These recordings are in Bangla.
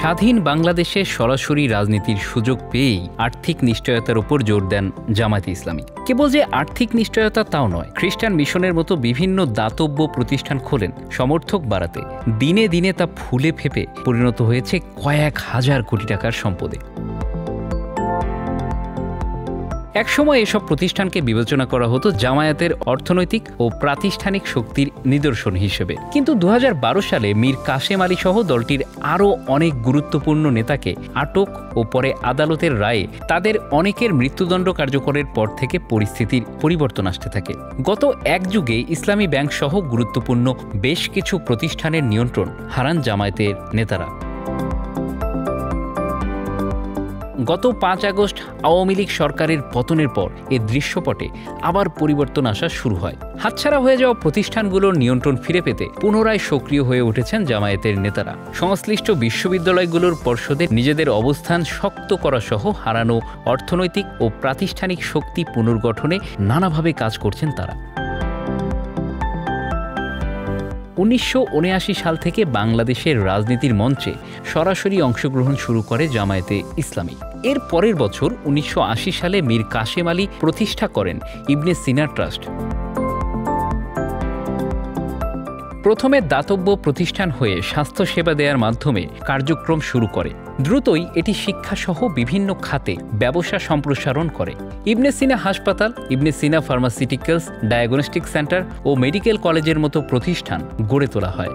স্বাধীন বাংলাদেশে সরাসরি রাজনীতির সুযোগ পেয়েই আর্থিক নিশ্চয়তার উপর জোর দেন জামায়াতে ইসলামী। কেবল যে আর্থিক নিশ্চয়তা তাও নয়, খ্রিস্টান মিশনের মতো বিভিন্ন দাতব্য প্রতিষ্ঠান খোলেন সমর্থক বাড়াতে। দিনে দিনে তা ফুলে ফেঁপে পরিণত হয়েছে কয়েক হাজার কোটি টাকার সম্পদে। একসময় এসব প্রতিষ্ঠানকে বিবেচনা করা হতো জামায়াতের অর্থনৈতিক ও প্রাতিষ্ঠানিক শক্তির নিদর্শন হিসেবে। কিন্তু ২০১২ সালে মীর কাশেম আলী সহ দলটির আরও অনেক গুরুত্বপূর্ণ নেতাকে আটক ও পরে আদালতের রায়ে তাদের অনেকের মৃত্যুদণ্ড কার্যকরের পর থেকে পরিস্থিতির পরিবর্তন আসতে থাকে। গত এক যুগে ইসলামী ব্যাংক সহ গুরুত্বপূর্ণ বেশ কিছু প্রতিষ্ঠানের নিয়ন্ত্রণ হারান জামায়াতের নেতারা। গত ৫ আগস্ট আওয়ামী লীগ সরকারের পতনের পর এ দৃশ্যপটে আবার পরিবর্তন আসা শুরু হয়। হাতছাড়া হয়ে যাওয়া প্রতিষ্ঠানগুলোর নিয়ন্ত্রণ ফিরে পেতে পুনরায় সক্রিয় হয়ে উঠেছেন জামায়াতের নেতারা। সংশ্লিষ্ট বিশ্ববিদ্যালয়গুলোর পর্ষদে নিজেদের অবস্থান শক্ত করা সহ হারানো অর্থনৈতিক ও প্রাতিষ্ঠানিক শক্তি পুনর্গঠনে নানাভাবে কাজ করছেন তারা। ১৯৭৯ সাল থেকে বাংলাদেশের রাজনীতির মঞ্চে সরাসরি অংশগ্রহণ শুরু করে জামায়াতে ইসলামী। এর পরের বছর ১৯৮০ সালে মীর কাশেম আলী প্রতিষ্ঠা করেন ইবনে সিনা ট্রাস্ট। প্রথমে দাতব্য প্রতিষ্ঠান হয়ে স্বাস্থ্যসেবা দেওয়ার মাধ্যমে কার্যক্রম শুরু করে। দ্রুতই এটি শিক্ষাসহ বিভিন্ন খাতে ব্যবসা সম্প্রসারণ করে। ইবনে সিনা হাসপাতাল, ইবনে সিনা ফার্মাসিউটিক্যালস, ডায়াগনস্টিক সেন্টার ও মেডিকেল কলেজের মতো প্রতিষ্ঠান গড়ে তোলা হয়।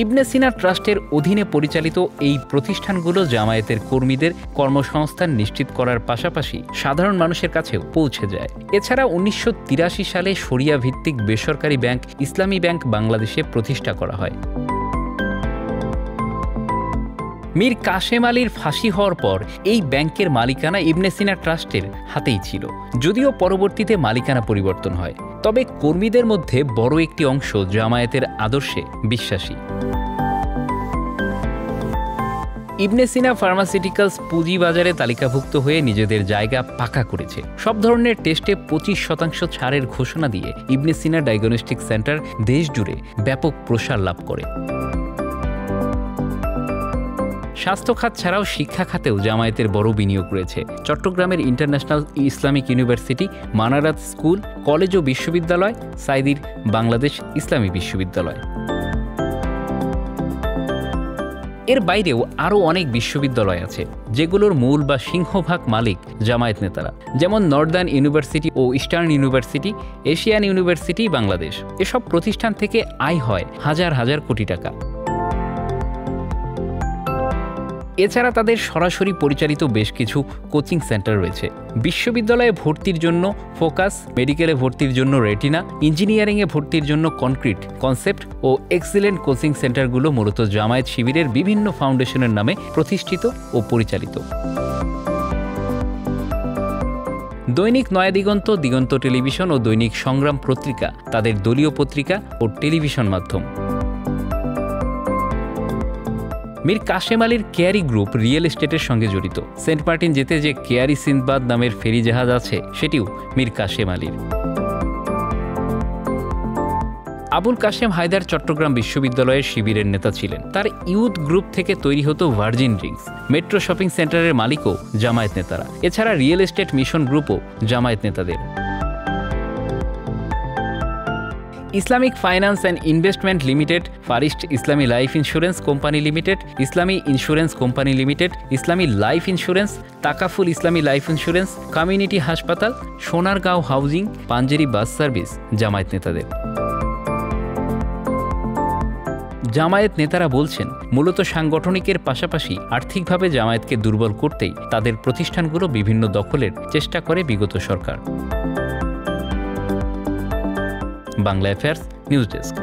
ইবনে সিনা ট্রাস্টের অধীনে পরিচালিত এই প্রতিষ্ঠানগুলো জামায়াতের কর্মীদের কর্মসংস্থান নিশ্চিত করার পাশাপাশি সাধারণ মানুষের কাছেও পৌঁছে যায়। এছাড়া ১৯৮৩ সালে শরিয়া ভিত্তিক বেসরকারি ব্যাংক ইসলামী ব্যাংক বাংলাদেশে প্রতিষ্ঠা করা হয়। মীর কাশেম আলীর ফাঁসি হওয়ার পর এই ব্যাংকের মালিকানা ইবনে সিনা ট্রাস্টের হাতেই ছিল, যদিও পরবর্তীতে মালিকানা পরিবর্তন হয়। তবে কর্মীদের মধ্যে বড় একটি অংশ জামায়াতের আদর্শে বিশ্বাসী। ইবনে সিনা ফার্মাসিউটিক্যালস পুঁজিবাজারে তালিকাভুক্ত হয়ে নিজেদের জায়গা পাকা করেছে। সব ধরনের টেস্টে ২৫% ছাড়ের ঘোষণা দিয়ে ইবনে সিনা ডায়াগনস্টিক সেন্টার দেশ জুড়ে ব্যাপক প্রসার লাভ করে। স্বাস্থ্য খাত ছাড়াও শিক্ষা খাতেও জামায়াতের বড় বিনিয়োগ রয়েছে। চট্টগ্রামের international Islamic university, Manarat school, college ও বিশ্ববিদ্যালয়, সাইদির বাংলাদেশ ইসলামী বিশ্ববিদ্যালয়। এর বাইরেও আরও অনেক বিশ্ববিদ্যালয় আছে যেগুলোর মূল বা সিংহভাগ মালিক জামায়াত নেতারা, যেমন নর্দার্ন ইউনিভার্সিটি ও eastern university, Asian university Bangladesh. এসব প্রতিষ্ঠান থেকে আয় হয় হাজার হাজার কোটি টাকা। এছাড়া তাদের সরাসরি পরিচালিত বেশ কিছু কোচিং সেন্টার রয়েছে। বিশ্ববিদ্যালয়ে ভর্তির জন্য ফোকাস, মেডিকেলে ভর্তির জন্য রেটিনা, ইঞ্জিনিয়ারিংয়ে ভর্তির জন্য কনক্রিট, কনসেপ্ট ও এক্সিলেন্ট কোচিং সেন্টারগুলো মূলত জামায়াত শিবিরের বিভিন্ন ফাউন্ডেশনের নামে প্রতিষ্ঠিত ও পরিচালিত। দৈনিক নয়াদিগন্ত, দিগন্ত টেলিভিশন ও দৈনিক সংগ্রাম পত্রিকা তাদের দলীয় পত্রিকা ও টেলিভিশন মাধ্যম। মীর কাশেম আলীর কেয়ারি গ্রুপ রিয়েল এস্টেটের সঙ্গে জড়িত। সেন্ট মার্টিন যেতে যে কেয়ারি সিন্দবাদ নামের ফেরি জাহাজ আছে, সেটিও মীর কাশেম আলীর। আবুল কাশেম হায়দার চট্টগ্রাম বিশ্ববিদ্যালয়ের শিবিরের নেতা ছিলেন। তার ইউথ গ্রুপ থেকে তৈরি হতো ভার্জিন ড্রিঙ্কস। মেট্রো শপিং সেন্টারের মালিকও জামায়াত নেতারা। এছাড়া রিয়েল এস্টেট মিশন গ্রুপও জামায়াত নেতাদের। Islamic finance and investment limited, first Islami life insurance company limited, Islami insurance company limited, Islami life insurance, Takaful Islami life insurance, community হাসপাতাল, Sonargaon housing, Panjeree bus service Jamaat নেতাদের। জামায়াত নেতারা বলছেন, মূলত সাংগঠনিকের পাশাপাশি আর্থিকভাবে জামায়াতকে দুর্বল করতেই তাদের প্রতিষ্ঠানগুলো বিভিন্ন দখলের চেষ্টা করে বিগত সরকার। Bangla affairs news desk.